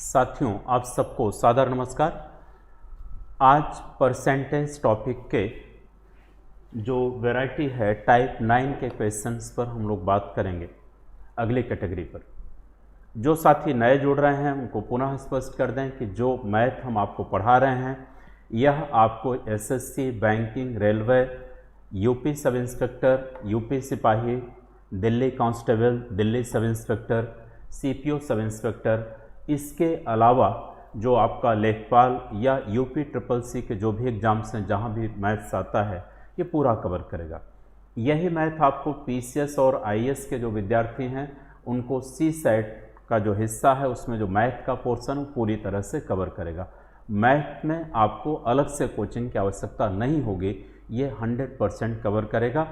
साथियों, आप सबको सादर नमस्कार। आज परसेंटेज टॉपिक के जो वैरायटी है टाइप 9 के क्वेश्चंस पर हम लोग बात करेंगे अगली कैटेगरी पर। जो साथी नए जुड़ रहे हैं उनको पुनः स्पष्ट कर दें कि जो मैथ हम आपको पढ़ा रहे हैं यह आपको SSC, banking, railway, UP sub inspector, UP सिपाही, Delhi constable, Delhi sub inspector, CPO sub inspector, इसके अलावा जो आपका लेखपाल या यूपी ट्रिपल सी के जो भी एग्ज़ाम्स हैं जहां भी मैथ्स आता है ये पूरा कवर करेगा। यही मैथ आपको पीसीएस और आईएएस के जो विद्यार्थी हैं उनको सी सेट का जो हिस्सा है उसमें जो मैथ का पोर्शन पूरी तरह से कवर करेगा। मैथ में आपको अलग से कोचिंग की आवश्यकता नहीं होगी, ये 100% कवर करेगा।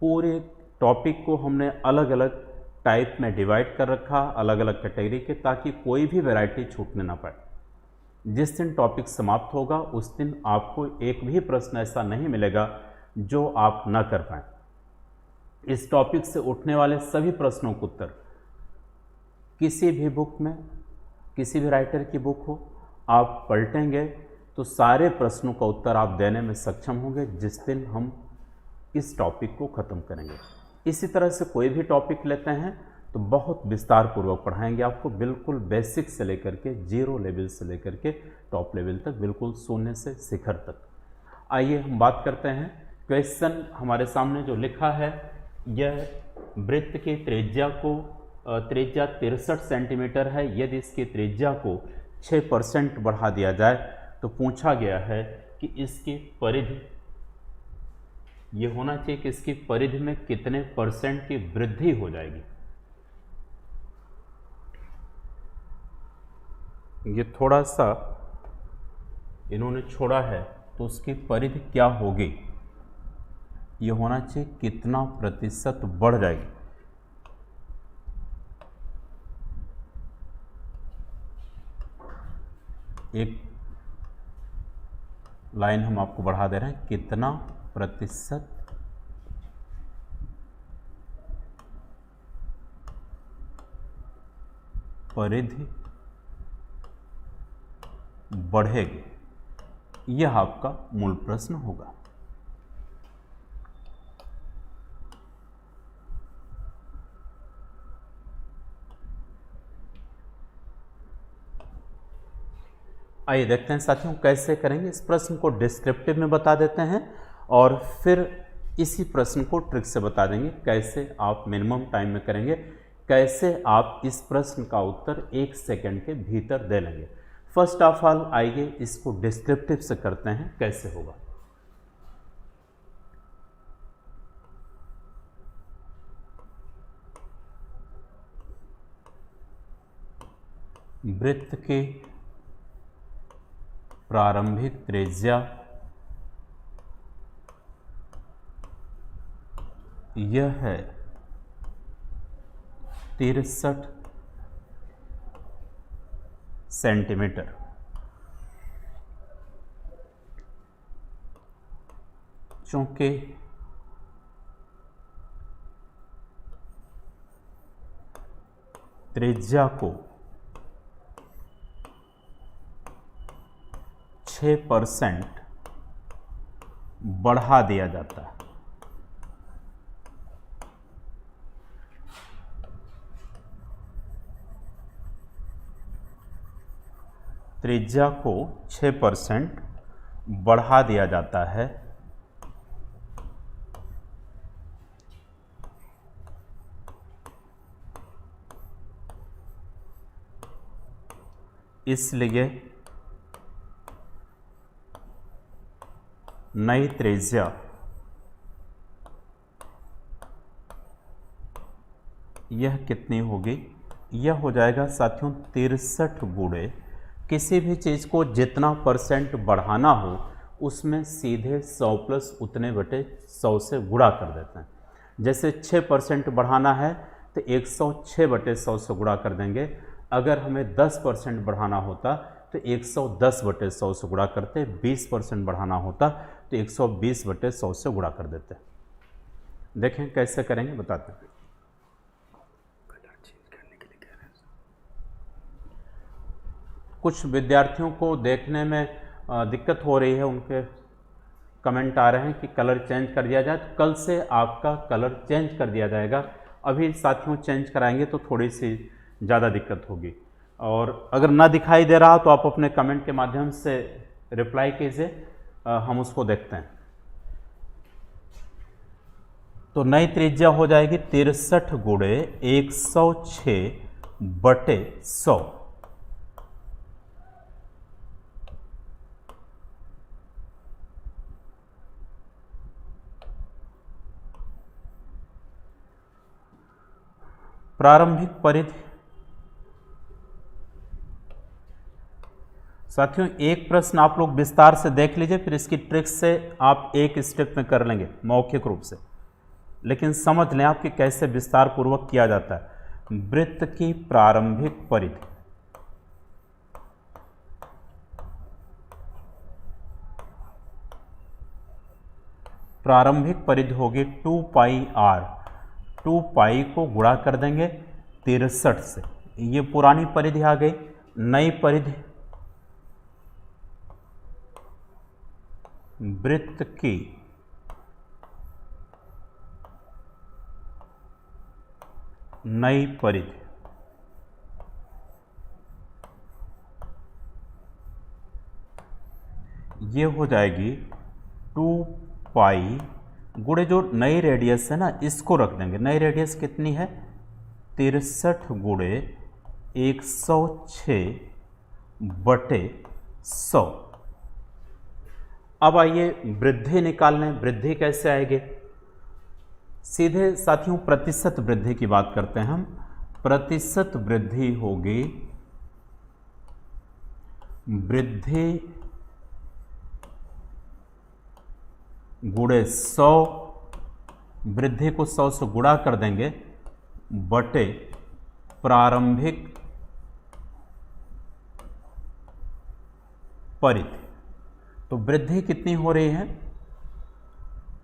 पूरे टॉपिक को हमने अलग अलग टाइप में डिवाइड कर रखा, अलग अलग कैटेगरी के, ताकि कोई भी वैरायटी छूटने ना पाए। जिस दिन टॉपिक समाप्त होगा उस दिन आपको एक भी प्रश्न ऐसा नहीं मिलेगा जो आप न कर पाएँ। इस टॉपिक से उठने वाले सभी प्रश्नों के उत्तर किसी भी बुक में, किसी भी राइटर की बुक हो, आप पलटेंगे तो सारे प्रश्नों का उत्तर आप देने में सक्षम होंगे जिस दिन हम इस टॉपिक को ख़त्म करेंगे। इसी तरह से कोई भी टॉपिक लेते हैं तो बहुत विस्तार पूर्वक पढ़ाएंगे आपको, बिल्कुल बेसिक से लेकर के जीरो लेवल से लेकर के टॉप लेवल तक, बिल्कुल शून्य से शिखर तक। आइए हम बात करते हैं। क्वेश्चन हमारे सामने जो लिखा है, यह वृत्त की त्रिज्या 63 सेंटीमीटर है। यदि इसकी त्रिज्या को 6% बढ़ा दिया जाए तो पूछा गया है कि इसकी परिधि, ये होना चाहिए कि इसकी परिधि में कितने % की वृद्धि हो जाएगी। ये थोड़ा सा इन्होंने छोड़ा है तो उसकी परिधि क्या होगी, ये होना चाहिए कितना प्रतिशत बढ़ जाएगी। एक लाइन हम आपको बढ़ा दे रहे हैं, कितना प्रतिशत परिधि बढ़ेगी, यह आपका मूल प्रश्न होगा। आइए देखते हैं साथियों कैसे करेंगे। इस प्रश्न को डिस्क्रिप्टिव में बता देते हैं और फिर इसी प्रश्न को ट्रिक से बता देंगे कैसे आप मिनिमम टाइम में करेंगे, कैसे आप इस प्रश्न का उत्तर 1 सेकंड के भीतर दे लेंगे। फर्स्ट ऑफ ऑल आइए इसको डिस्क्रिप्टिव से करते हैं कैसे होगा। वृत्त की प्रारंभिक त्रिज्या यह है 63 सेंटीमीटर। चूंकि त्रिज्या को 6% बढ़ा दिया जाता है, त्रिज्या को 6% बढ़ा दिया जाता है, इसलिए नई त्रिज्या यह कितनी होगी, यह हो जाएगा साथियों 63 गुणे, किसी भी चीज़ को जितना % बढ़ाना हो उसमें सीधे 100 प्लस उतने बटे 100 से गुणा कर देते हैं। जैसे 6% बढ़ाना है तो 106 बटे 100 से गुणा कर देंगे। अगर हमें 10% बढ़ाना होता तो 110 बटे 100 से गुणा करते, 20% बढ़ाना होता तो 120 बटे 100 से गुणा कर देते। देखें कैसे करेंगे बताते हैं। कुछ विद्यार्थियों को देखने में दिक्कत हो रही है, उनके कमेंट आ रहे हैं कि कलर चेंज कर दिया जाए। तो कल से आपका कलर चेंज कर दिया जाएगा। अभी साथियों चेंज कराएंगे तो थोड़ी सी ज़्यादा दिक्कत होगी, और अगर ना दिखाई दे रहा तो आप अपने कमेंट के माध्यम से रिप्लाई कीजिए, हम उसको देखते हैं। तो नई त्रिज्या हो जाएगी 63 गुणे 106/100। प्रारंभिक परिधि साथियों, एक प्रश्न आप लोग विस्तार से देख लीजिए, फिर इसकी ट्रिक्स से आप एक स्टेप में कर लेंगे मौखिक रूप से, लेकिन समझ लें आप कि कैसे विस्तार पूर्वक किया जाता है। वृत्त की प्रारंभिक परिधि होगी 2 पाई r। 2 पाई को गुणा कर देंगे 63 से, ये पुरानी परिधि आ गई। नई परिधि वृत्त की नई परिधि, ये हो जाएगी 2 पाई गुणे जो नई रेडियस है ना, इसको रख देंगे। नई रेडियस कितनी है? 63 गुणे 106/100। अब आइए वृद्धि निकाल लें। वृद्धि कैसे आएगी? सीधे साथियों प्रतिशत वृद्धि की बात करते हैं हम। प्रतिशत वृद्धि होगी वृद्धि गुणे 100, वृद्धि को 100 से गुणा कर देंगे बटे प्रारंभिक परिधि। तो वृद्धि कितनी हो रही है?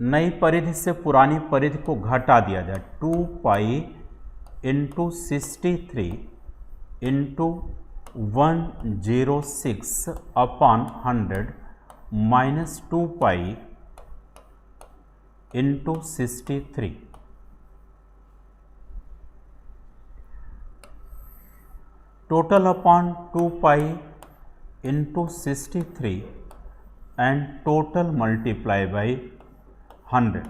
नई परिधि से पुरानी परिधि को घटा दिया जाए, 2 pi into 63 into 106/100 minus 2 pi into 63। Total upon 2 pi into 63 and total multiply by 100।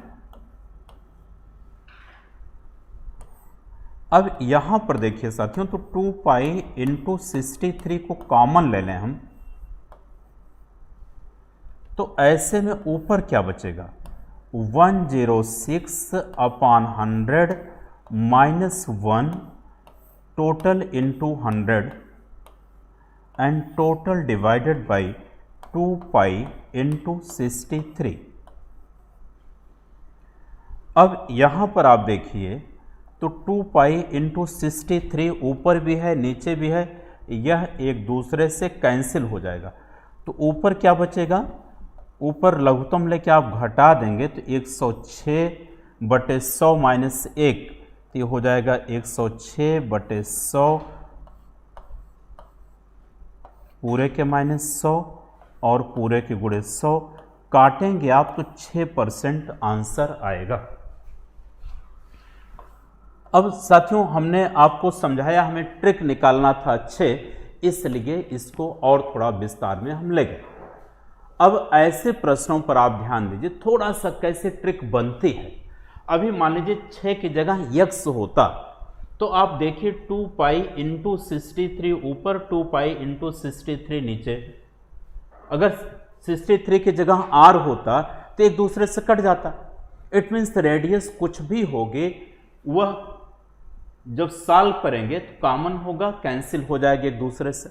अब यहां पर देखिए साथियों, तो 2 पाई इंटू 63 को कॉमन ले लें हम, तो ऐसे में ऊपर क्या बचेगा? 106/100 minus 1 total into 100 and total divided by 2 pi into 63। अब यहां पर आप देखिए तो 2 पाई इंटू 63 ऊपर भी है नीचे भी है, यह एक दूसरे से कैंसिल हो जाएगा। तो ऊपर क्या बचेगा? ऊपर लघुत्तम लेके आप घटा देंगे तो 106/100 माइनस 1, तो ये हो जाएगा 106/100 पूरे के माइनस 100 और पूरे के गुणे 100। काटेंगे आप तो 6% आंसर आएगा। अब साथियों हमने आपको समझाया, हमें ट्रिक निकालना था अच्छे, इसलिए इसको और थोड़ा विस्तार में हम ले गए। अब ऐसे प्रश्नों पर आप ध्यान दीजिए, थोड़ा सा कैसे ट्रिक बनती है। अभी मान लीजिए 6 की जगह x होता तो आप देखिए 2 पाई इंटू 63 ऊपर, 2 पाई इंटू 63 नीचे। अगर 63 की जगह r होता तो एक दूसरे से कट जाता। इट मीन्स रेडियस कुछ भी होगी वह जब सॉल्व करेंगे तो कॉमन होगा, कैंसिल हो जाएगा एक दूसरे से।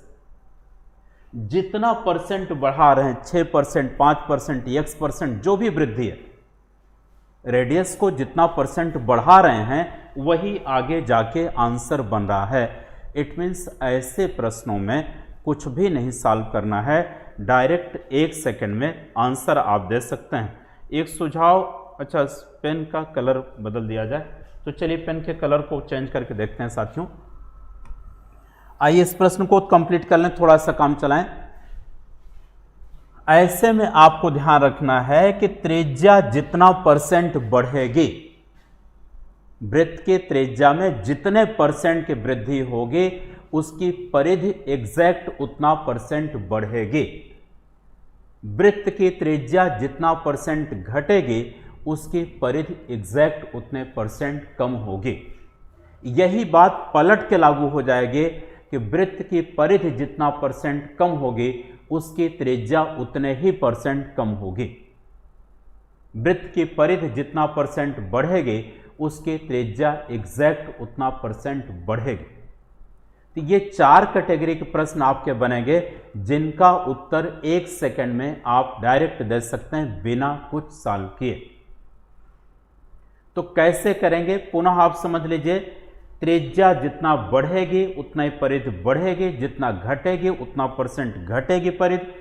जितना परसेंट बढ़ा रहे हैं, 6%, 5%, x%, जो भी वृद्धि है, रेडियस को जितना परसेंट बढ़ा रहे हैं वही आगे जाके आंसर बन रहा है। इट मीन्स ऐसे प्रश्नों में कुछ भी नहीं सॉल्व करना है, डायरेक्ट 1 सेकंड में आंसर आप दे सकते हैं। एक सुझाव, अच्छा पेन का कलर बदल दिया जाए, तो चलिए पेन के कलर को चेंज करके देखते हैं साथियों। आइए इस प्रश्न को कंप्लीट कर लें, थोड़ा सा काम चलाएं। ऐसे में आपको ध्यान रखना है कि त्रिज्या जितना परसेंट बढ़ेगी, वृत्त के त्रिज्या में जितने परसेंट की वृद्धि होगी उसकी परिधि एग्जैक्ट उतना परसेंट बढ़ेगी। वृत्त की त्रिज्या जितना परसेंट घटेगी उसकी परिधि एग्जैक्ट उतने परसेंट कम होगी। यही बात पलट के लागू हो जाएगी कि वृत्त की परिधि जितना परसेंट कम होगी उसकी त्रिज्या उतने ही परसेंट कम होगी। वृत्त की परिधि जितना परसेंट बढ़ेगी उसकी त्रिज्या एग्जैक्ट उतना परसेंट बढ़ेगी। तो ये 4 कैटेगरी के प्रश्न आपके बनेंगे जिनका उत्तर 1 सेकंड में आप डायरेक्ट दे सकते हैं बिना कुछ सॉल्व किए। तो कैसे करेंगे, पुनः आप समझ लीजिए। त्रिज्या जितना बढ़ेगी उतना ही परिधि बढ़ेगी, जितना घटेगी उतना परसेंट घटेगी परिधि।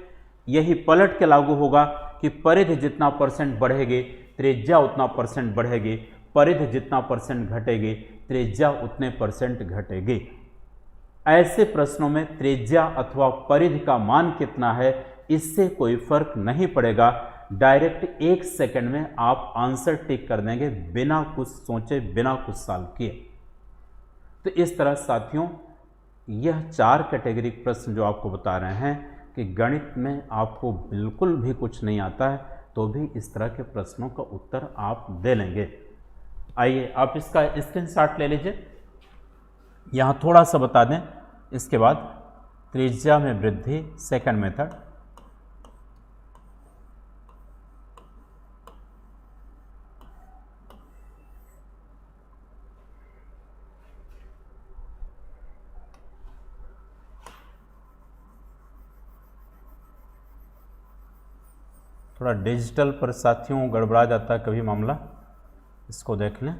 यही पलट के लागू होगा कि परिधि जितना परसेंट बढ़ेगी त्रिज्या उतना परसेंट बढ़ेगी, परिधि जितना परसेंट घटेगी त्रिज्या उतने परसेंट घटेगी। ऐसे प्रश्नों में त्रिज्या अथवा परिधि का मान कितना है इससे कोई फर्क नहीं पड़ेगा, डायरेक्ट 1 सेकंड में आप आंसर टिक कर देंगे बिना कुछ सोचे, बिना कुछ सॉल्व किए। तो इस तरह साथियों यह 4 कैटेगरी प्रश्न जो आपको बता रहे हैं कि गणित में आपको बिल्कुल भी कुछ नहीं आता है तो भी इस तरह के प्रश्नों का उत्तर आप दे लेंगे। आइए आप इसका स्क्रीनशॉट ले लीजिए। यहाँ थोड़ा सा बता दें, इसके बाद त्रिज्या में वृद्धि सेकंड मेथड, थोड़ा डिजिटल पर साथियों गड़बड़ा जाता है कभी मामला, इसको देख लें।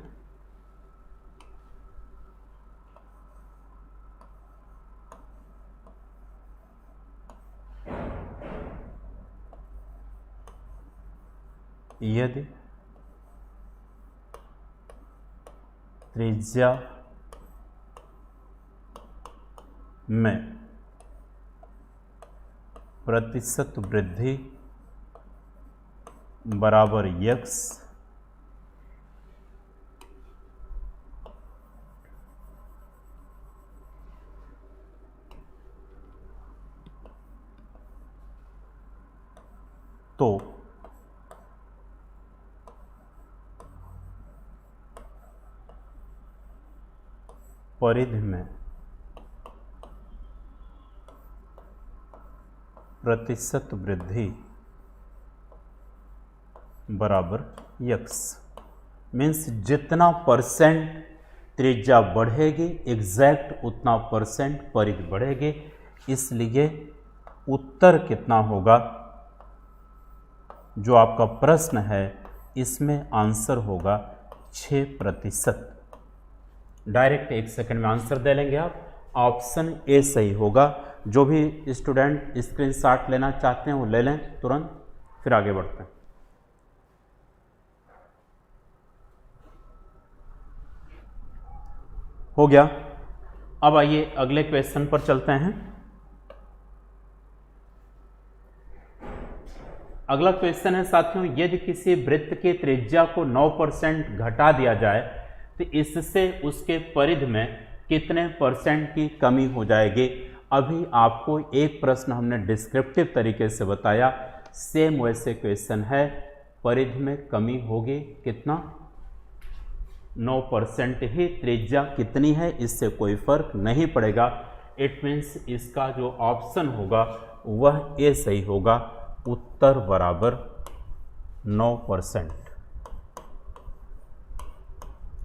यदि त्रिज्या में प्रतिशत वृद्धि बराबर x तो परिधि में प्रतिशत वृद्धि बराबर x। मीन्स जितना परसेंट त्रिज्या बढ़ेगी एग्जैक्ट उतना परसेंट परिधि बढ़ेगी, इसलिए उत्तर कितना होगा जो आपका प्रश्न है इसमें आंसर होगा 6%। डायरेक्ट 1 सेकंड में आंसर दे लेंगे आप, ऑप्शन ए सही होगा। जो भी स्टूडेंट स्क्रीनशॉट लेना चाहते हैं वो ले लें तुरंत, फिर आगे बढ़ते हैं। हो गया। अब आइए अगले क्वेश्चन पर चलते हैं। अगला क्वेश्चन है साथियों, यदि किसी वृत्त की त्रिज्या को 9% घटा दिया जाए तो इससे उसके परिधि में कितने परसेंट की कमी हो जाएगी। अभी आपको एक प्रश्न हमने डिस्क्रिप्टिव तरीके से बताया, सेम वैसे क्वेश्चन है। परिधि में कमी होगी कितना, 9% ही। त्रिज्या कितनी है इससे कोई फर्क नहीं पड़ेगा। इट मीन्स इसका जो ऑप्शन होगा वह ए सही होगा, उत्तर बराबर 9%।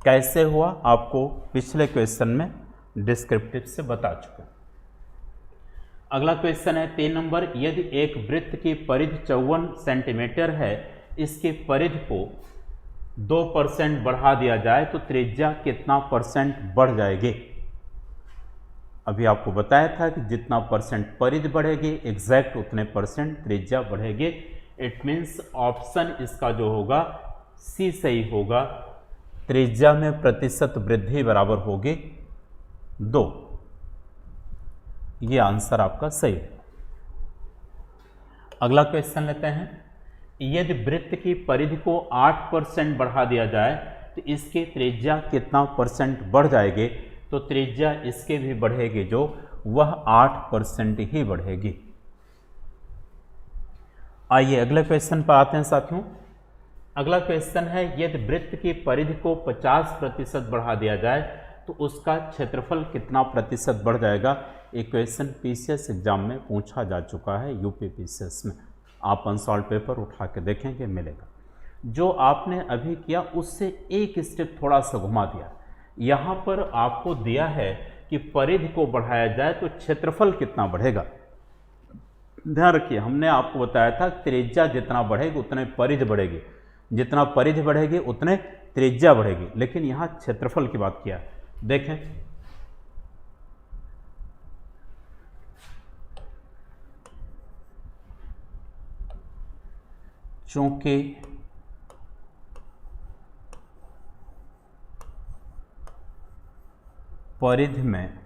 कैसे हुआ आपको पिछले क्वेश्चन में डिस्क्रिप्टिव से बता चुका। अगला क्वेश्चन है 3 नंबर, यदि एक वृत्त की परिधि 54 सेंटीमीटर है, इसकी परिधि को 2% बढ़ा दिया जाए तो त्रिज्या कितना परसेंट बढ़ जाएगी। अभी आपको बताया था कि जितना परसेंट परिधि बढ़ेगी एग्जैक्ट उतने परसेंट त्रिज्या बढ़ेगी। इट मीन्स ऑप्शन इसका जो होगा सी सही होगा, त्रिज्या में प्रतिशत वृद्धि बराबर होगी 2। ये आंसर आपका सही है। अगला क्वेश्चन लेते हैं। यदि वृत्त की परिधि को 8% बढ़ा दिया जाए तो इसकी त्रिज्या कितना परसेंट बढ़ जाएगी? तो त्रिज्या इसके भी बढ़ेगी, जो वह 8% ही बढ़ेगी। आइए अगले क्वेश्चन पर आते हैं साथियों। अगला क्वेश्चन है, यदि वृत्त की परिधि को 50% बढ़ा दिया जाए तो उसका क्षेत्रफल कितना प्रतिशत बढ़ जाएगा? एक क्वेश्चन पीसीएस एग्जाम में पूछा जा चुका है, यूपी पीसीएस में। आप अनसॉल्व पेपर उठा के देखेंगे, मिलेगा। जो आपने अभी किया उससे एक स्टेप थोड़ा सा घुमा दिया। यहाँ पर आपको दिया है कि परिधि को बढ़ाया जाए तो क्षेत्रफल कितना बढ़ेगा। ध्यान रखिए, हमने आपको बताया था त्रिज्या जितना बढ़ेगी उतने परिधि बढ़ेगी, जितना परिधि बढ़ेगी उतने त्रिज्या बढ़ेगी, लेकिन यहाँ क्षेत्रफल की बात किया। देखें, चूंकि परिधि में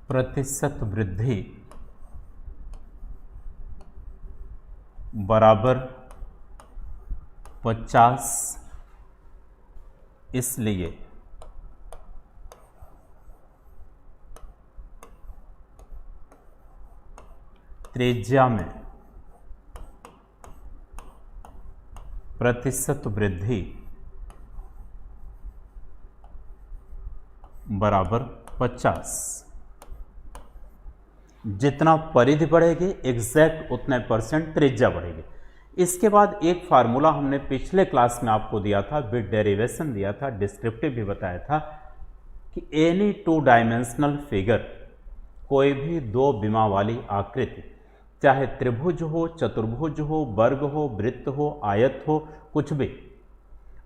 प्रतिशत वृद्धि बराबर 50, इसलिए त्रिज्या में प्रतिशत वृद्धि बराबर 50। जितना परिधि बढ़ेगी एग्जैक्ट उतने परसेंट त्रिज्या बढ़ेगी। इसके बाद एक फार्मूला हमने पिछले क्लास में आपको दिया था, विद डेरिवेशन दिया था, डिस्क्रिप्टिव भी बताया था कि एनी 2 डायमेंशनल फिगर, कोई भी 2 विमा वाली आकृति, चाहे त्रिभुज हो, चतुर्भुज हो, वर्ग हो, वृत्त हो, आयत हो, कुछ भी,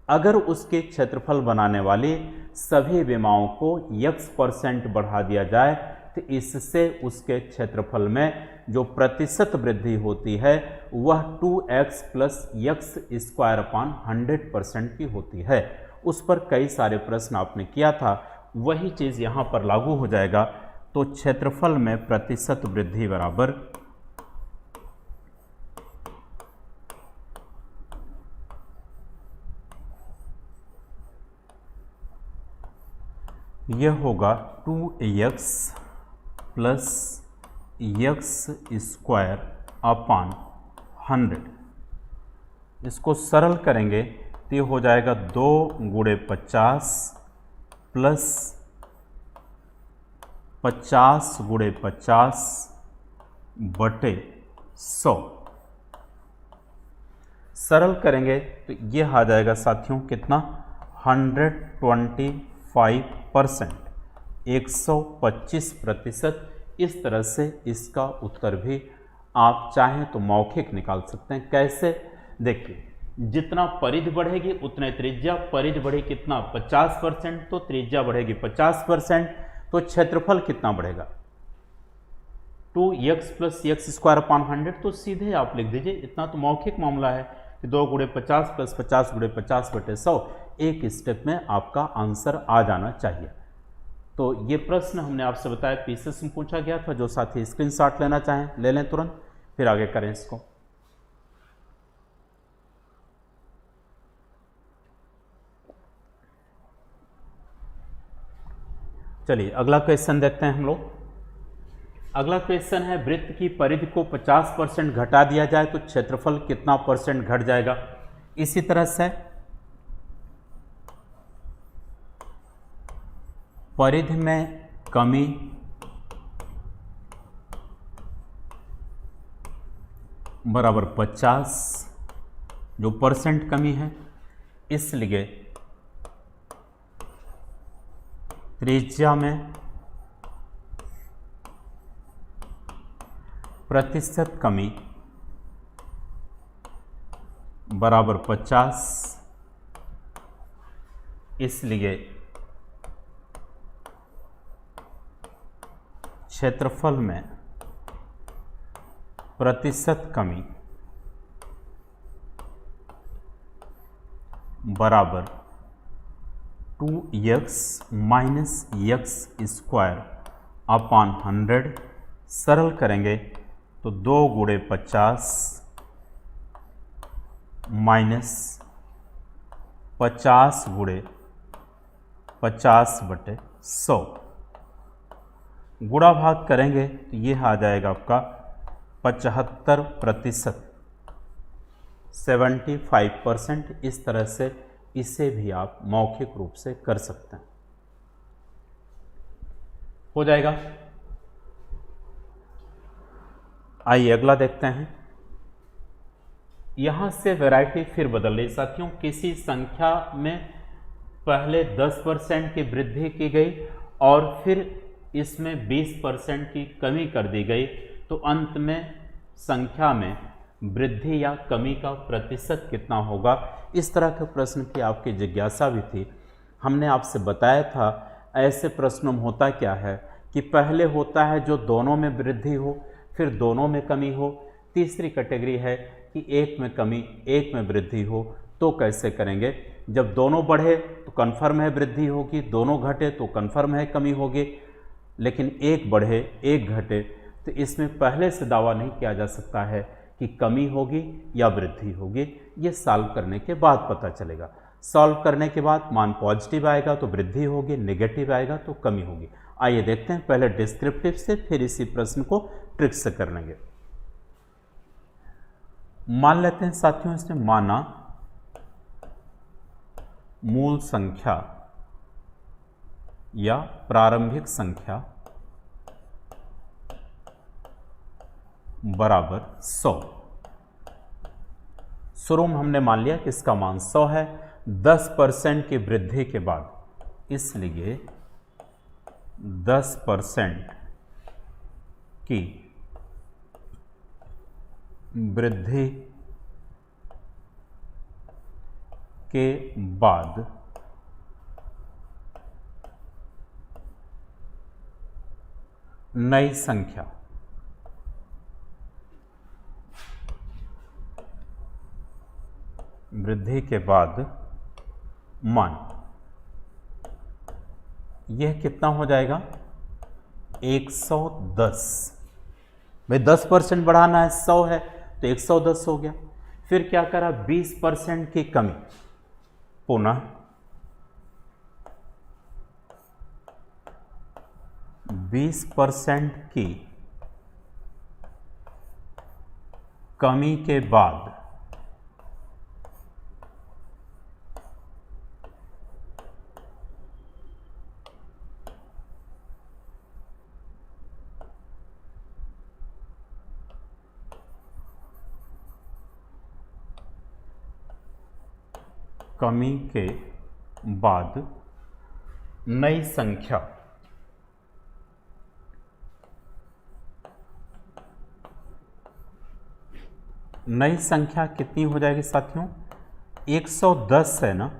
अगर उसके क्षेत्रफल बनाने वाली सभी विमाओं को x% बढ़ा दिया जाए तो इससे उसके क्षेत्रफल में जो प्रतिशत वृद्धि होती है वह 2x + x² 100% की होती है। उस पर कई सारे प्रश्न आपने किया था, वही चीज़ यहाँ पर लागू हो जाएगा। तो क्षेत्रफल में प्रतिशत वृद्धि बराबर यह होगा 2x + x² अपान 100। इसको सरल करेंगे तो ये हो जाएगा 2 × 50 + 50 × 50 बटे 100। सरल करेंगे तो ये आ जाएगा साथियों कितना, 125%, 125%। इस तरह से इसका उत्तर भी आप चाहें तो मौखिक निकाल सकते हैं। कैसे? देखिए, जितना परिधि बढ़ेगी उतने त्रिज्या, परिधि बढ़े कितना 50%, तो त्रिज्या बढ़ेगी 50%, तो क्षेत्रफल कितना बढ़ेगा 2x + x² अपान 100। तो सीधे आप लिख दीजिए, इतना तो मौखिक मामला है कि 2 × 50 + 50 × 50 बटे 100। एक स्टेप में आपका आंसर आ जाना चाहिए। तो ये प्रश्न हमने आपसे बताया पीसीएस में पूछा गया था। जो साथी स्क्रीनशॉट लेना चाहें ले लें तुरंत, फिर आगे करें इसको। चलिए अगला क्वेश्चन देखते हैं हम लोग। अगला क्वेश्चन है, वृत्त की परिधि को 50% घटा दिया जाए तो क्षेत्रफल कितना परसेंट घट जाएगा। इसी तरह से परिधि में कमी बराबर 50, जो परसेंट कमी है, इसलिए त्रिज्या में प्रतिशत कमी बराबर 50, इसलिए क्षेत्रफल में प्रतिशत कमी बराबर 2x minus x square upon 100, सरल करेंगे तो 2 गुणे 50 माइनस 50 गुणे 50/100, गुणा भाग करेंगे तो ये आ जाएगा आपका 75%, 75%। इस तरह से इसे भी आप मौखिक रूप से कर सकते हैं, हो जाएगा। आइए अगला देखते हैं। यहां से वैरायटी फिर बदल रही साथियों। किसी संख्या में पहले 10% की वृद्धि की गई और फिर इसमें 20% की कमी कर दी गई, तो अंत में संख्या में वृद्धि या कमी का प्रतिशत कितना होगा। इस तरह के प्रश्न की आपकी जिज्ञासा भी थी। हमने आपसे बताया था ऐसे प्रश्नों में होता क्या है कि पहले होता है जो दोनों में वृद्धि हो, फिर दोनों में कमी हो। तीसरी कैटेगरी है कि एक में कमी एक में वृद्धि हो। तो कैसे करेंगे? जब दोनों बढ़े तो कन्फर्म है वृद्धि होगी, दोनों घटे तो कन्फर्म है कमी होगी। लेकिन एक बढ़े एक घटे तो इसमें पहले से दावा नहीं किया जा सकता है कि कमी होगी या वृद्धि होगी। ये सॉल्व करने के बाद पता चलेगा। सॉल्व करने के बाद मान पॉजिटिव आएगा तो वृद्धि होगी, नेगेटिव आएगा तो कमी होगी। आइए देखते हैं पहले डिस्क्रिप्टिव से, फिर इसी प्रश्न को ट्रिक से कर लेंगे। मान लेते हैं साथियों, इसमें माना मूल संख्या या प्रारंभिक संख्या बराबर 100। शुरू में हमने मान लिया कि इसका मान 100 है। 10% की वृद्धि के बाद, इसलिए 10% की वृद्धि के बाद नई संख्या वृद्धि के बाद मान, यह कितना हो जाएगा? 110। भाई 10% बढ़ाना है, 100 है तो 110 हो गया। फिर क्या करा? 20% की कमी, पुनः 20% की कमी के बाद कमी के बाद नई संख्या कितनी हो जाएगी साथियों? 110 है ना,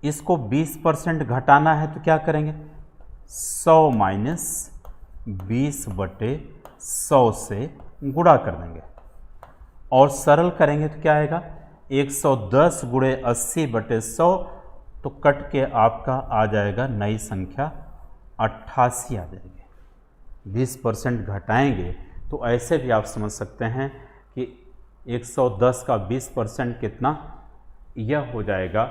इसको 20% घटाना है तो क्या करेंगे? 100 माइनस 20/100 से गुणा कर देंगे और सरल करेंगे तो क्या आएगा? 110 गुणे 80/100, तो कट के आपका आ जाएगा नई संख्या 88 आ जाएगी। 20% घटाएंगे तो ऐसे भी आप समझ सकते हैं कि 110 का 20% कितना? यह हो जाएगा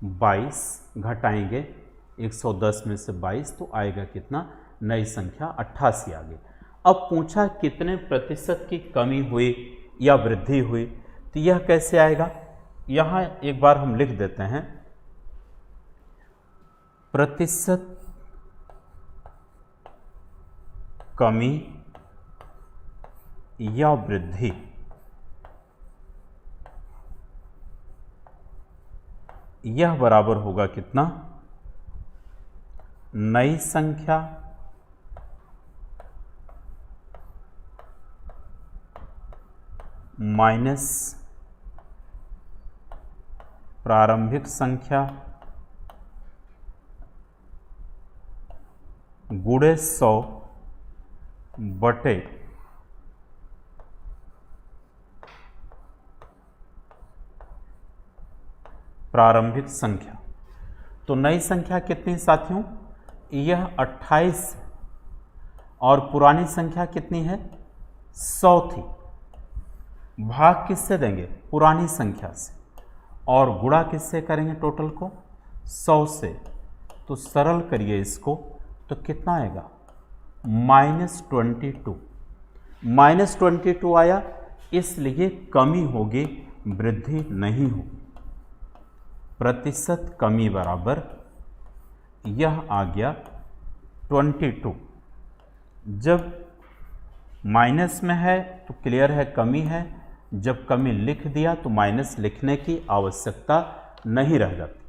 22। घटाएंगे 110 में से 22 तो आएगा कितना? नई संख्या 88 आ गई। अब पूछा कितने प्रतिशत की कमी हुई या वृद्धि हुई, तो यह कैसे आएगा? यहां एक बार हम लिख देते हैं, प्रतिशत कमी या वृद्धि यह बराबर होगा कितना? नई संख्या माइनस प्रारंभिक संख्या गुणे 100 बटे प्रारंभिक संख्या। तो नई संख्या कितनी साथियों? यह 28 और पुरानी संख्या कितनी है? 100 थी। भाग किससे देंगे? पुरानी संख्या से, और गुणा किससे करेंगे? टोटल को 100 से। तो सरल करिए इसको, तो कितना आएगा? -22। -22 आया, इसलिए कमी होगी, वृद्धि नहीं होगी। प्रतिशत कमी बराबर यह आ गया 22। जब माइनस में है तो क्लियर है कमी है, जब कमी लिख दिया तो माइनस लिखने की आवश्यकता नहीं रह जाती।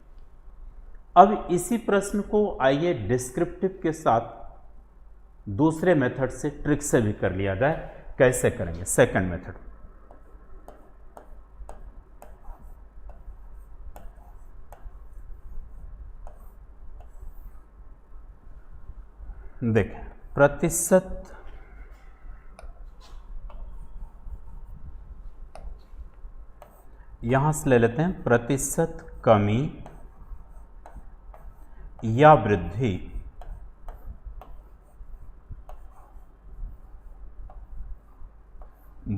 अब इसी प्रश्न को आइए डिस्क्रिप्टिव के साथ दूसरे मेथड से, ट्रिक से भी कर लिया जाए। कैसे करेंगे? Second method. देखें, प्रतिशत यहां से ले लेते हैं, प्रतिशत कमी या वृद्धि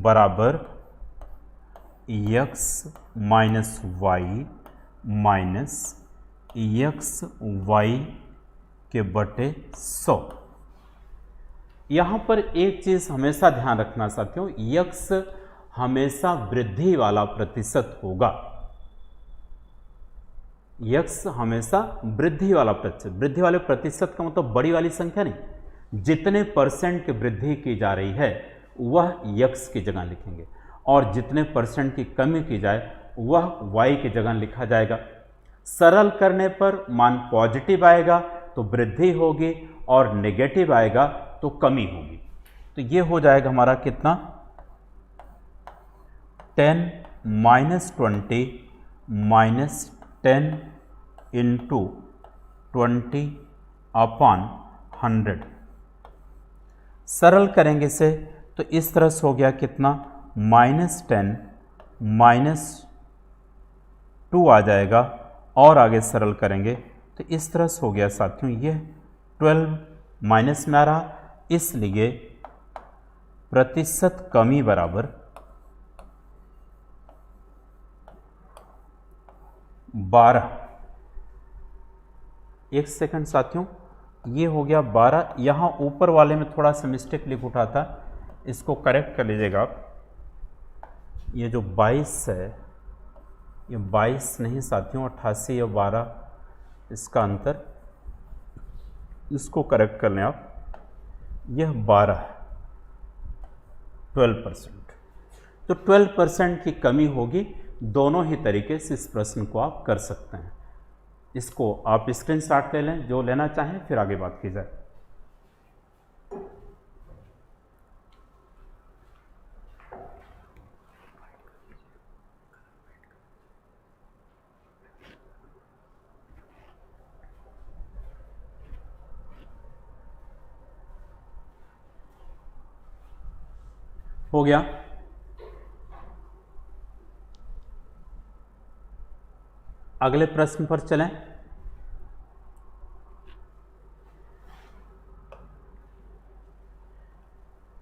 बराबर x minus y minus x y के बटे 100। यहां पर एक चीज हमेशा ध्यान रखना साथियों, x हमेशा वृद्धि वाला प्रतिशत होगा। x हमेशा वृद्धि वाला प्रतिशत, वृद्धि वाले प्रतिशत का मतलब बड़ी वाली संख्या नहीं। जितने परसेंट की वृद्धि की जा रही है वह x की जगह लिखेंगे, और जितने परसेंट की कमी की जाए वह y की जगह लिखा जाएगा। सरल करने पर मान पॉजिटिव आएगा तो वृद्धि होगी, और नेगेटिव आएगा तो कमी होगी। तो ये हो जाएगा हमारा कितना? 10 - 20 - 10 × 20/100। सरल करेंगे इसे तो इस तरह से हो गया कितना? -10 - 2 आ जाएगा, और आगे सरल करेंगे तो इस तरह से हो गया साथियों, ये 12 माइनस में आ रहा, इसलिए प्रतिशत कमी बराबर 12। एक सेकंड साथियों, ये हो गया 12। यहाँ ऊपर वाले में थोड़ा सा मिस्टेक लिख उठा था, इसको करेक्ट कर लीजिएगा आप। ये जो 22 है, ये 22 नहीं साथियों, 88 या 12 इसका अंतर, इसको करेक्ट कर लें आप। यह 12 है, 12%। तो 12% की कमी होगी। दोनों ही तरीके से इस प्रश्न को आप कर सकते हैं। इसको आप स्क्रीनशॉट ले लें, जो लेना चाहें, फिर आगे बात की जाए। हो गया? अगले प्रश्न पर चलें।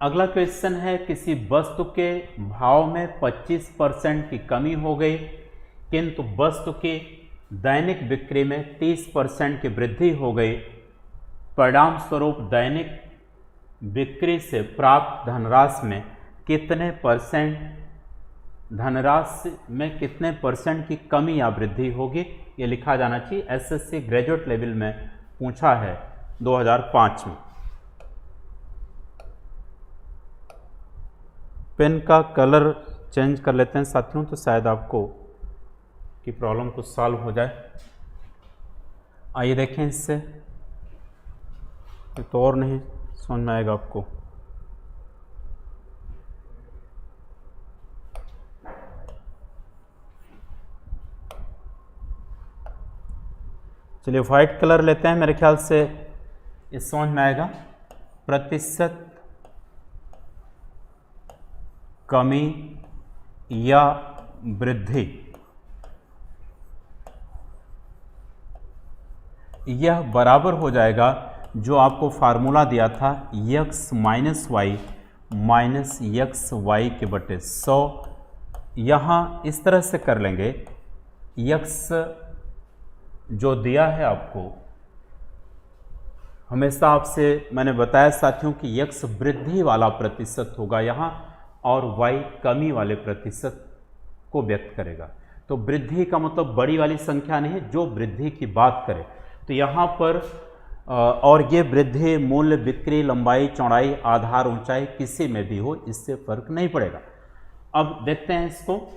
अगला क्वेश्चन है, किसी वस्तु के भाव में 25% की कमी हो गई, किंतु वस्तु की दैनिक बिक्री में 30% की वृद्धि हो गई। परिणाम स्वरूप दैनिक बिक्री से प्राप्त धनराशि में कितने परसेंट, धनराशि में कितने परसेंट की कमी या वृद्धि होगी? ये लिखा जाना चाहिए। एसएससी ग्रेजुएट लेवल में पूछा है 2005 में। पेन का कलर चेंज कर लेते हैं साथियों, तो शायद आपको की प्रॉब्लम कुछ सॉल्व हो जाए। आइए देखें, इससे तो और नहीं समझ में आएगा आपको। चलिए वाइट कलर लेते हैं, मेरे ख्याल से ये समझ में आएगा। प्रतिशत कमी या वृद्धि यह बराबर हो जाएगा जो आपको फार्मूला दिया था x minus y minus x y के बटे 100। यहाँ इस तरह से कर लेंगे, x जो दिया है आपको, हमेशा आपसे मैंने बताया साथियों कि x वृद्धि वाला प्रतिशत होगा यहाँ और y कमी वाले प्रतिशत को व्यक्त करेगा। तो वृद्धि का मतलब बड़ी वाली संख्या नहीं है, जो वृद्धि की बात करे। तो यहाँ पर और ये वृद्धि मूल्य, बिक्री, लंबाई, चौड़ाई, आधार, ऊंचाई किसी में भी हो, इससे फर्क नहीं पड़ेगा। अब देखते हैं इसको,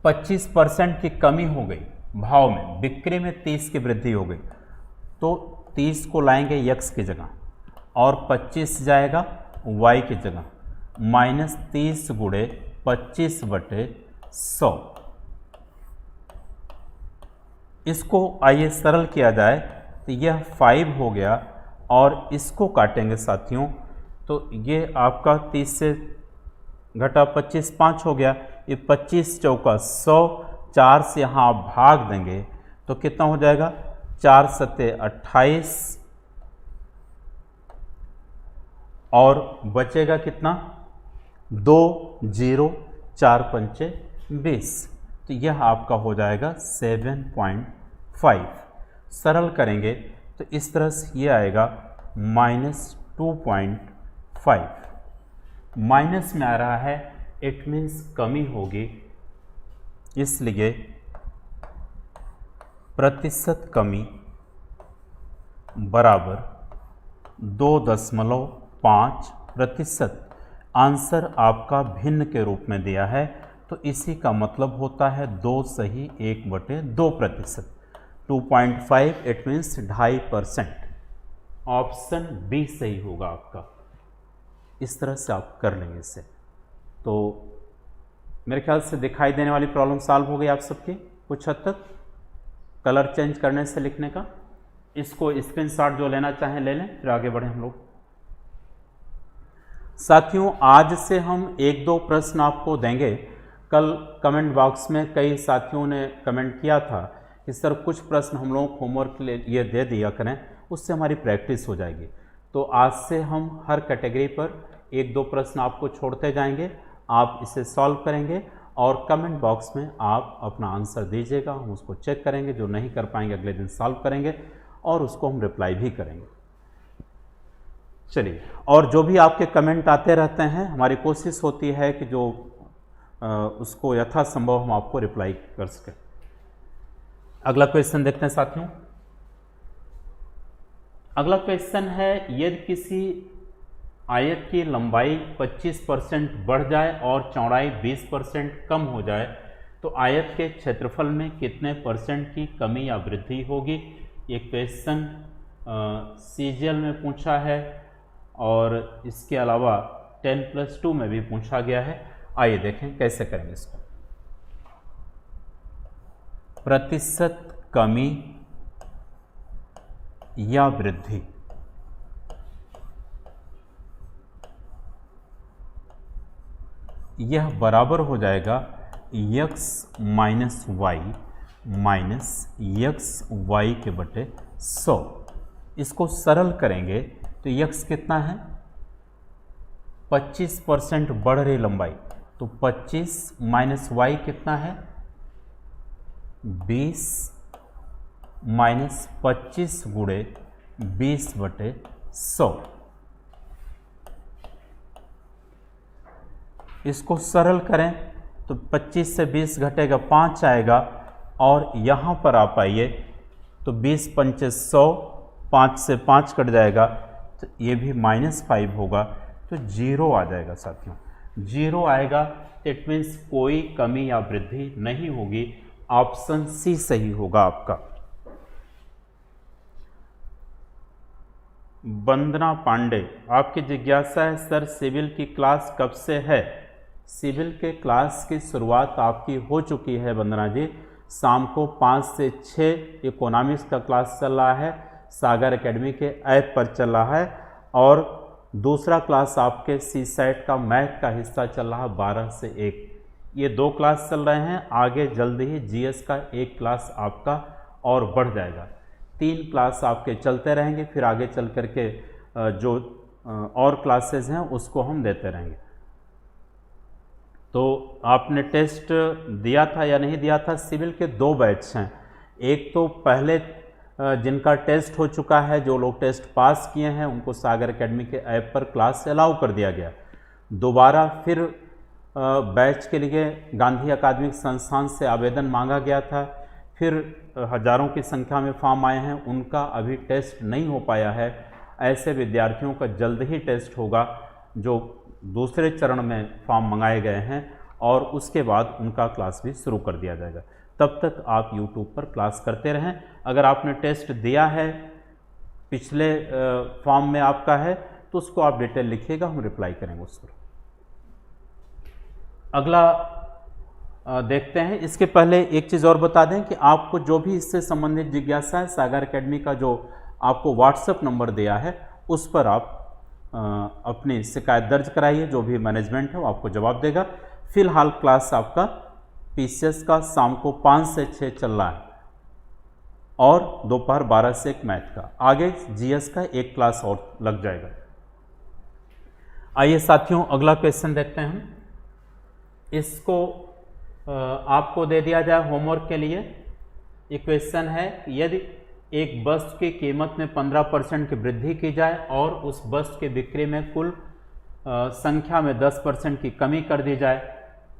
25% की कमी हो गई भाव में, बिक्री में 30 की वृद्धि हो गई, तो 30 को लाएंगे x की जगह और 25 जाएगा y की जगह, माइनस 30 गुणे 25 बटे 100। इसको आइए सरल किया जाए तो यह 5 हो गया और इसको काटेंगे साथियों, तो ये आपका 30 से घटा 25 5 हो गया, ये 25 चौका 100, 4 से यहाँ आप भाग देंगे तो कितना हो जाएगा, 4 सत्ते 28 और बचेगा कितना, 2 0 4 पंचे 20, तो यह आपका हो जाएगा 7.5। सरल करेंगे तो इस तरह से ये आएगा -2.5। माइनस में आ रहा है, इट मीन्स कमी होगी, इसलिए प्रतिशत कमी बराबर 2.5%। आंसर आपका भिन्न के रूप में दिया है, तो इसी का मतलब होता है 2 सही 1/2%। 2.5 इट मीन्स 2.5%। ऑप्शन बी सही होगा आपका। इस तरह से आप कर लेंगे इसे, तो मेरे ख्याल से दिखाई देने वाली प्रॉब्लम सॉल्व हो गई आप सबकी कुछ हद तक। कलर चेंज करने से लिखने का, इसको स्क्रीनशॉट जो लेना चाहें ले लें, फिर आगे बढ़ें हम लोग। साथियों, आज से हम 1-2 प्रश्न आपको देंगे। कल कमेंट बॉक्स में कई साथियों ने कमेंट किया था कि सर कुछ प्रश्न हम लोगों को होमवर्क के लिए दे दिया करें, उससे हमारी प्रैक्टिस हो जाएगी। तो आज से हम हर कैटेगरी पर 1-2 प्रश्न आपको छोड़ते जाएंगे, आप इसे सॉल्व करेंगे और कमेंट बॉक्स में आप अपना आंसर दीजिएगा, हम उसको चेक करेंगे। जो नहीं कर पाएंगे अगले दिन सॉल्व करेंगे और उसको हम रिप्लाई भी करेंगे। चलिए, और जो भी आपके कमेंट आते रहते हैं, हमारी कोशिश होती है कि जो उसको यथासंभव हम आपको रिप्लाई कर सकें। अगला क्वेश्चन देखते हैं साथियों। अगला क्वेश्चन है, यदि किसी आयत की लंबाई 25% बढ़ जाए और चौड़ाई 20% कम हो जाए तो आयत के क्षेत्रफल में कितने % की कमी या वृद्धि होगी। ये क्वेश्चन CGL में पूछा है और इसके अलावा 10+2 में भी पूछा गया है। आइए देखें कैसे करेंगे इसको। प्रतिशत कमी या वृद्धि, यह बराबर हो जाएगा x minus y minus x y के बटे 100। इसको सरल करेंगे तो x कितना है, 25% बढ़ रही लंबाई, तो 25 माइनस वाई कितना है, 20 माइनस 25 गुणे 20 बटे 100। इसको सरल करें तो 25 से 20 घटेगा 5 आएगा और यहाँ पर आप आइए तो 20 पंचे 100, 5 से 5 कट जाएगा तो ये भी -5 होगा, तो 0 आ जाएगा साथियों। 0 आएगा, इट मीन्स कोई कमी या वृद्धि नहीं होगी। ऑप्शन सी सही होगा आपका। वंदना पांडे, आपकी जिज्ञासा है सर सिविल की क्लास कब से है। सिविल के क्लास की शुरुआत आपकी हो चुकी है वंदना जी। शाम को 5 से 6 इकोनॉमिक्स का क्लास चल रहा है, सागर एकेडमी के ऐप पर चल रहा है, और दूसरा क्लास आपके CSET का मैथ का हिस्सा चल रहा है 12 से 1। ये 2 क्लास चल रहे हैं। आगे जल्दी ही GS का एक क्लास आपका और बढ़ जाएगा। 3 क्लास आपके चलते रहेंगे, फिर आगे चल करके जो और क्लासेस हैं उसको हम देते रहेंगे। तो आपने टेस्ट दिया था या नहीं दिया था? सिविल के 2 बैच हैं। एक तो पहले जिनका टेस्ट हो चुका है, जो लोग टेस्ट पास किए हैं, उनको सागर एकेडमी के ऐप पर क्लास अलाउ कर दिया गया। दोबारा फिर बैच के लिए गांधी अकादमिक संस्थान से आवेदन मांगा गया था, फिर हजारों की संख्या में फॉर्म आए हैं, उनका अभी टेस्ट नहीं हो पाया है। ऐसे विद्यार्थियों का जल्द ही टेस्ट होगा जो दूसरे चरण में फॉर्म मंगाए गए हैं, और उसके बाद उनका क्लास भी शुरू कर दिया जाएगा। तब तक आप YouTube पर क्लास करते रहें। अगर आपने टेस्ट दिया है, पिछले फॉर्म में आपका है, तो उसको आप डिटेल लिखिएगा, हम रिप्लाई करेंगे उस पर। अगला देखते हैं। इसके पहले एक चीज़ और बता दें कि आपको जो भी इससे संबंधित जिज्ञासा है, सागर एकेडमी का जो आपको व्हाट्सएप नंबर दिया है, उस पर आप अपनी शिकायत दर्ज कराइए। जो भी मैनेजमेंट है वो आपको जवाब देगा। फिलहाल क्लास आपका PCS का शाम को 5 से 6 चल रहा है, और दोपहर 12 से 1 मैथ का। आगे GS का 1 क्लास और लग जाएगा। आइए साथियों, अगला क्वेश्चन देखते हैं हम। इसको आपको दे दिया जाए होमवर्क के लिए। ये क्वेश्चन है, यदि एक वस्तु की कीमत में 15% की वृद्धि की जाए और उस वस्तु की बिक्री में कुल संख्या में 10% की कमी कर दी जाए,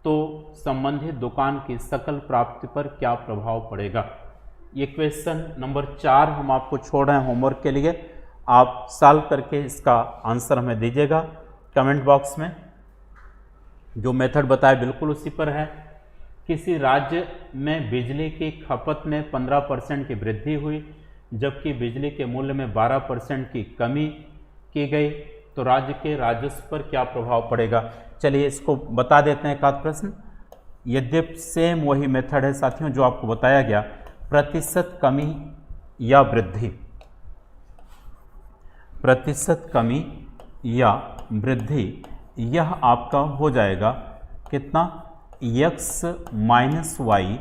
तो संबंधित दुकान की सकल प्राप्ति पर क्या प्रभाव पड़ेगा? ये क्वेश्चन नंबर 4 हम आपको छोड़ रहे हैं होमवर्क के लिए। आप सॉल्व करके इसका आंसर हमें दीजिएगा कमेंट बॉक्स में। जो मेथड बताया बिल्कुल उसी पर है। किसी राज्य में बिजली की खपत में 15% की वृद्धि हुई, जबकि बिजली के मूल्य में 12% की कमी की गई, तो राज्य के राजस्व पर क्या प्रभाव पड़ेगा? चलिए इसको बता देते हैं। एक आध प्रश्न, यद्यपि सेम वही मेथड है साथियों जो आपको बताया गया। प्रतिशत कमी या वृद्धि, प्रतिशत कमी या वृद्धि, यह आपका हो जाएगा कितना? x minus y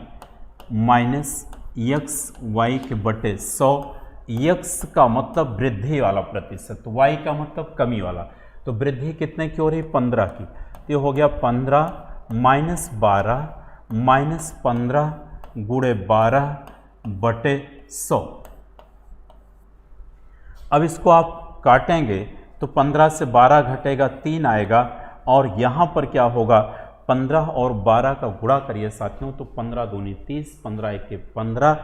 minus x y के बटे 100। x का मतलब वृद्धि वाला प्रतिशत, y का मतलब कमी वाला। तो वृद्धि कितने की हो रही? 15 की। तो ये हो गया 15 माइनस 12 माइनस 15 गुणे 12 बटे 100। अब इसको आप काटेंगे तो 15 से 12 घटेगा, 3 आएगा, और यहाँ पर क्या होगा? 15 और 12 का गुणा करिए साथियों, तो 15 दूनी 30, 15 एक 15,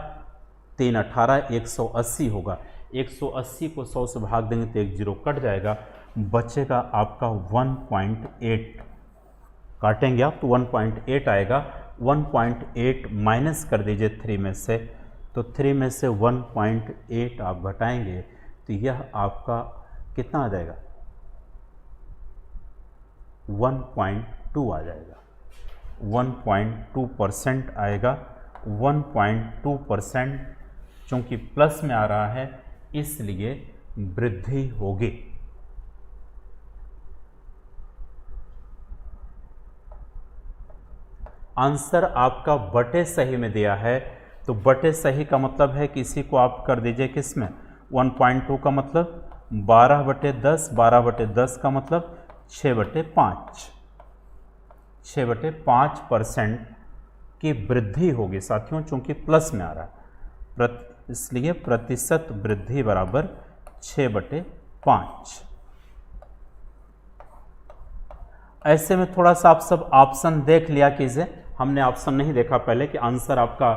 3 18, 180 होगा। 180 को 100 से भाग देंगे तो 1 0 कट जाएगा, बचेगा आपका 1.8। काटेंगे आप तो 1.8 आएगा। 1.8 माइनस कर दीजिए 3 में से, तो 3 में से 1.8 आप घटाएंगे तो यह आपका कितना आ जाएगा? 1.2 आ जाएगा। 1.2% आएगा। 1.2% चूंकि प्लस में आ रहा है इसलिए वृद्धि होगी। आंसर आपका बटे सही में दिया है, तो बटे सही का मतलब है कि इसी को आप कर दीजिए किस में? 1.2 का मतलब 12 बटे 10, 12 बटे 10 का मतलब 6 बटे 5, 6 बटे 5% की वृद्धि होगी साथियों, चूंकि प्लस में आ रहा है, इसलिए प्रतिशत वृद्धि बराबर 6 बटे 5। ऐसे में थोड़ा सा आप सब ऑप्शन देख लिया कीजिए। हमने ऑप्शन नहीं देखा पहले कि आंसर आपका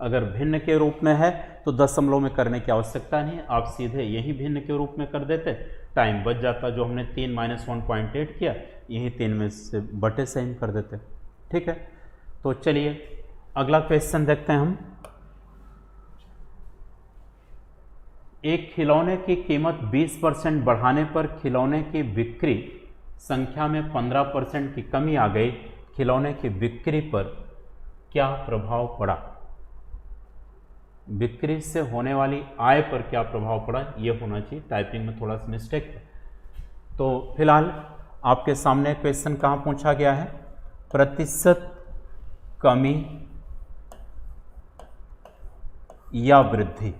अगर भिन्न के रूप में है तो दशमलव में करने की आवश्यकता नहीं है, आप सीधे यही भिन्न के रूप में कर देते, टाइम बच जाता। जो हमने 3 माइनस 1.8 किया, यही 3 में से बटे से हम कर देते। ठीक है, तो चलिए अगला क्वेश्चन देखते हैं हम। एक खिलौने की कीमत 20% बढ़ाने पर खिलौने की बिक्री संख्या में 15% की कमी आ गई, खिलौने की बिक्री पर क्या प्रभाव पड़ा? बिक्री से होने वाली आय पर क्या प्रभाव पड़ा, ये होना चाहिए। टाइपिंग में थोड़ा सा मिस्टेक है। तो फिलहाल आपके सामने क्वेश्चन कहाँ पूछा गया है? प्रतिशत कमी या वृद्धि।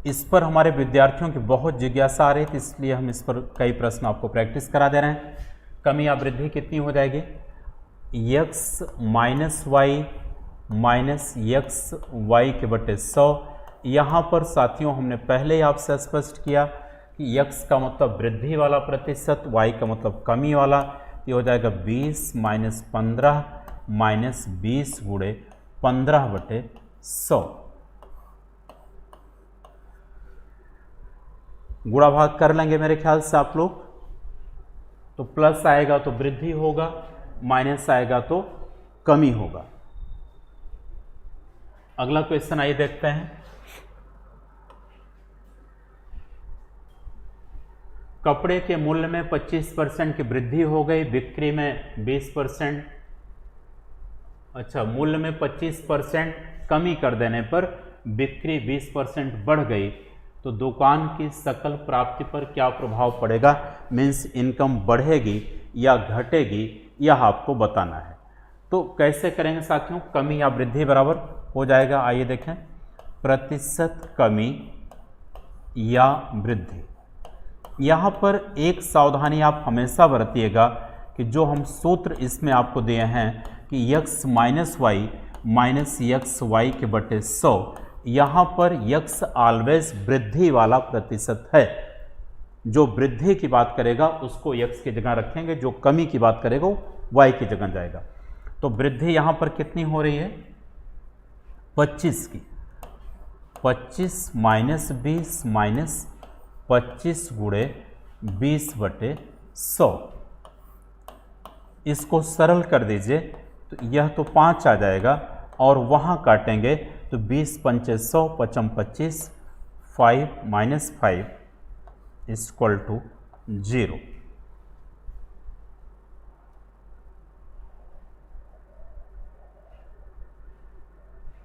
इस पर हमारे विद्यार्थियों की बहुत जिज्ञासा आ रही थी, इसलिए हम इस पर कई प्रश्न आपको प्रैक्टिस करा दे रहे हैं। कमी या वृद्धि कितनी हो जाएगी? x minus y minus x y के बटे 100। यहाँ पर साथियों हमने पहले ही आपसे स्पष्ट किया कि x का मतलब वृद्धि वाला प्रतिशत, y का मतलब कमी वाला। ये हो जाएगा 20 माइनस 15 माइनस 20 गुणे 15 बटे 100। गुणा भाग कर लेंगे मेरे ख्याल से आप लोग। तो प्लस आएगा तो वृद्धि होगा, माइनस आएगा तो कमी होगा। अगला क्वेश्चन आइए देखते हैं। कपड़े के मूल्य में 25% की वृद्धि हो गई, बिक्री में 20%। अच्छा, मूल्य में 25% कमी कर देने पर बिक्री 20% बढ़ गई, तो दुकान की सकल प्राप्ति पर क्या प्रभाव पड़ेगा? मीन्स इनकम बढ़ेगी या घटेगी, यह आपको बताना है। तो कैसे करेंगे साथियों? कमी या वृद्धि बराबर हो जाएगा, आइए देखें, प्रतिशत कमी या वृद्धि। यहाँ पर एक सावधानी आप हमेशा बरतिएगा कि जो हम सूत्र इसमें आपको दिए हैं कि x minus y minus x y के बटे 100, यहाँ पर x ऑलवेज वृद्धि वाला प्रतिशत है। जो वृद्धि की बात करेगा उसको x की जगह रखेंगे, जो कमी की बात करेगा वो y की जगह जाएगा। तो वृद्धि यहाँ पर कितनी हो रही है? 25 की। 25 माइनस 20 माइनस 25 गुणे 20 बटे 100। इसको सरल कर दीजिए तो यह तो 5 आ जाएगा और वहाँ काटेंगे तो 20 पंचे 100, 55 25, 5 माइनस 5 इक्वल टू 0।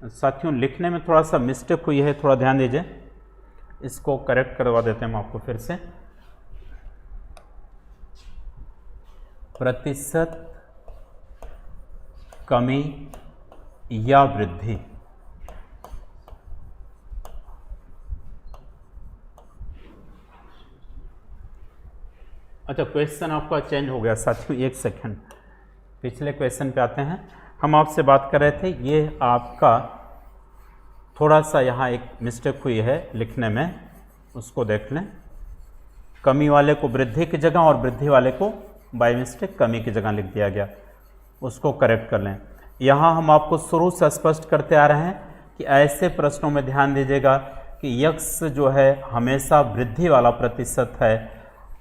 साथियों लिखने में थोड़ा सा मिस्टेक हुई है, थोड़ा ध्यान दीजिए, इसको करेक्ट करवा देते हैं हम आपको फिर से। प्रतिशत कमी या वृद्धि। अच्छा, क्वेश्चन आपका चेंज हो गया साथियों, एक सेकंड, पिछले क्वेश्चन पे आते हैं। हम आपसे बात कर रहे थे, ये आपका थोड़ा सा यहाँ एक मिस्टेक हुई है लिखने में, उसको देख लें। कमी वाले को वृद्धि की जगह और वृद्धि वाले को बाय मिस्टेक कमी की जगह लिख दिया गया, उसको करेक्ट कर लें। यहाँ हम आपको शुरू से स्पष्ट करते आ रहे हैं कि ऐसे प्रश्नों में ध्यान दीजिएगा कि x जो है हमेशा वृद्धि वाला प्रतिशत है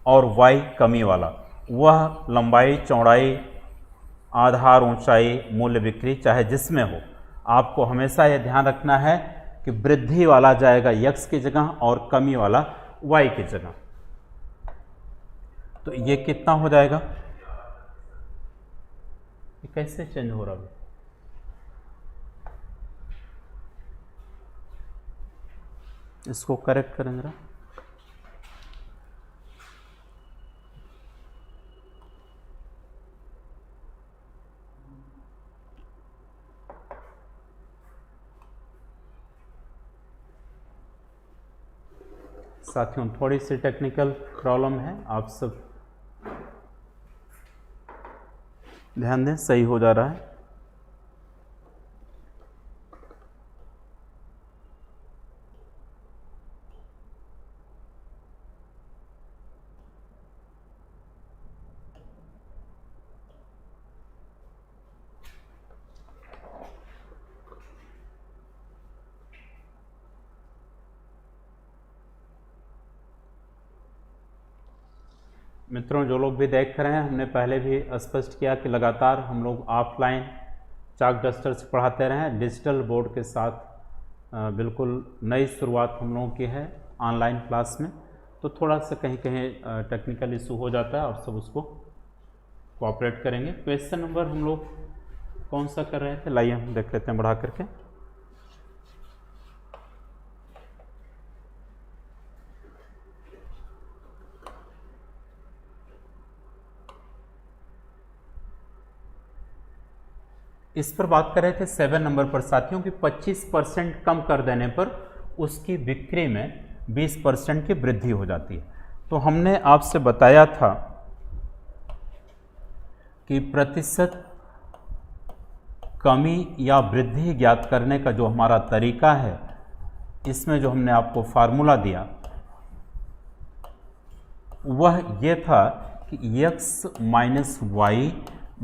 और y कमी वाला। वह लंबाई, चौड़ाई, आधार, ऊंचाई, मूल्य, बिक्री, चाहे जिसमें हो, आपको हमेशा यह ध्यान रखना है कि वृद्धि वाला जाएगा x की जगह और कमी वाला y की जगह। तो ये कितना हो जाएगा? ये कैसे चेंज हो रहा है? इसको करेक्ट करें जरा। साथियों थोड़ी सी टेक्निकल प्रॉब्लम है, आप सब ध्यान दें, सही हो जा रहा है। मित्रों जो लोग भी देख रहे हैं, हमने पहले भी स्पष्ट किया कि लगातार हम लोग ऑफलाइन चाक डस्टर से पढ़ाते रहे हैं, डिजिटल बोर्ड के साथ बिल्कुल नई शुरुआत हम लोगों की है ऑनलाइन क्लास में। तो थोड़ा सा कहीं कहीं टेक्निकल इशू हो जाता है और सब उसको कोऑपरेट करेंगे। क्वेश्चन नंबर हम लोग कौन सा कर रहे थे, लाइए हम देख लेते हैं बढ़ा करके। इस पर बात कर रहे थे 7 नंबर पर साथियों की 25% कम कर देने पर उसकी बिक्री में 20% की वृद्धि हो जाती है। तो हमने आपसे बताया था कि प्रतिशत कमी या वृद्धि ज्ञात करने का जो हमारा तरीका है, इसमें जो हमने आपको फार्मूला दिया वह ये था कि x minus y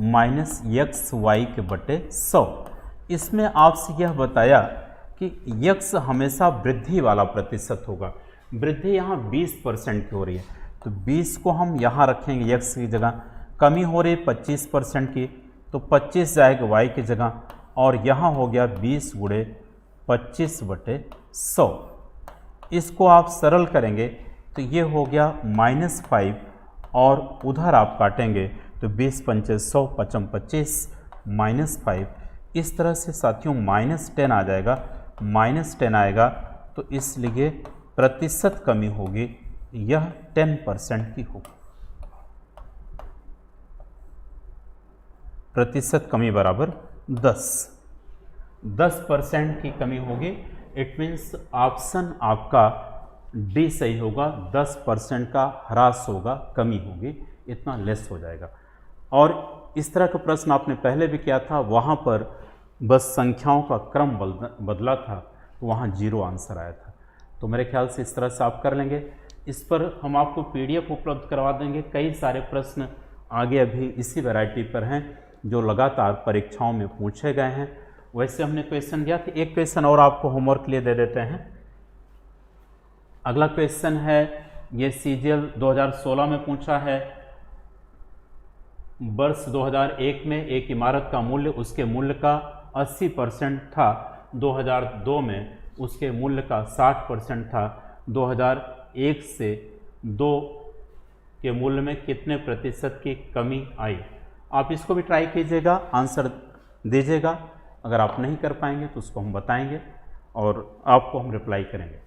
minus x y के बटे 100। इसमें आपसे यह बताया कि x हमेशा वृद्धि वाला प्रतिशत होगा। वृद्धि यहाँ 20% की हो रही है, तो 20 को हम यहाँ रखेंगे x की जगह। कमी हो रही है 25% की, तो 25 जाएगा y की जगह, और यहाँ हो गया 20 गुणे 25 बटे 100। इसको आप सरल करेंगे तो ये हो गया -5, और उधर आप काटेंगे तो 20 पंचे 100, 55 25 -5। इस तरह से साथियों -10 आ जाएगा। -10 आएगा तो इसलिए प्रतिशत कमी होगी यह 10% की होगी। प्रतिशत कमी बराबर 10% की कमी होगी। इट मीन्स ऑप्शन आपका डी सही होगा। 10% का ह्रास होगा, कमी होगी, इतना लेस हो जाएगा। और इस तरह का प्रश्न आपने पहले भी किया था, वहाँ पर बस संख्याओं का क्रम बदला था, तो वहाँ 0 आंसर आया था। तो मेरे ख्याल से इस तरह से आप कर लेंगे। इस पर हम आपको PDF उपलब्ध करवा देंगे। कई सारे प्रश्न आगे अभी इसी वैरायटी पर हैं जो लगातार परीक्षाओं में पूछे गए हैं। वैसे हमने क्वेश्चन दिया था, एक क्वेश्चन और आपको होमवर्क के लिए दे देते हैं। अगला क्वेश्चन है, ये CGL 2016 में पूछा है। वर्ष 2001 में एक इमारत का मूल्य उसके मूल्य का 80% था, 2002 में उसके मूल्य का 60% था। 2001 से 2 के मूल्य में कितने प्रतिशत की कमी आई? आप इसको भी ट्राई कीजिएगा, आंसर दीजिएगा। अगर आप नहीं कर पाएंगे तो उसको हम बताएंगे और आपको हम रिप्लाई करेंगे।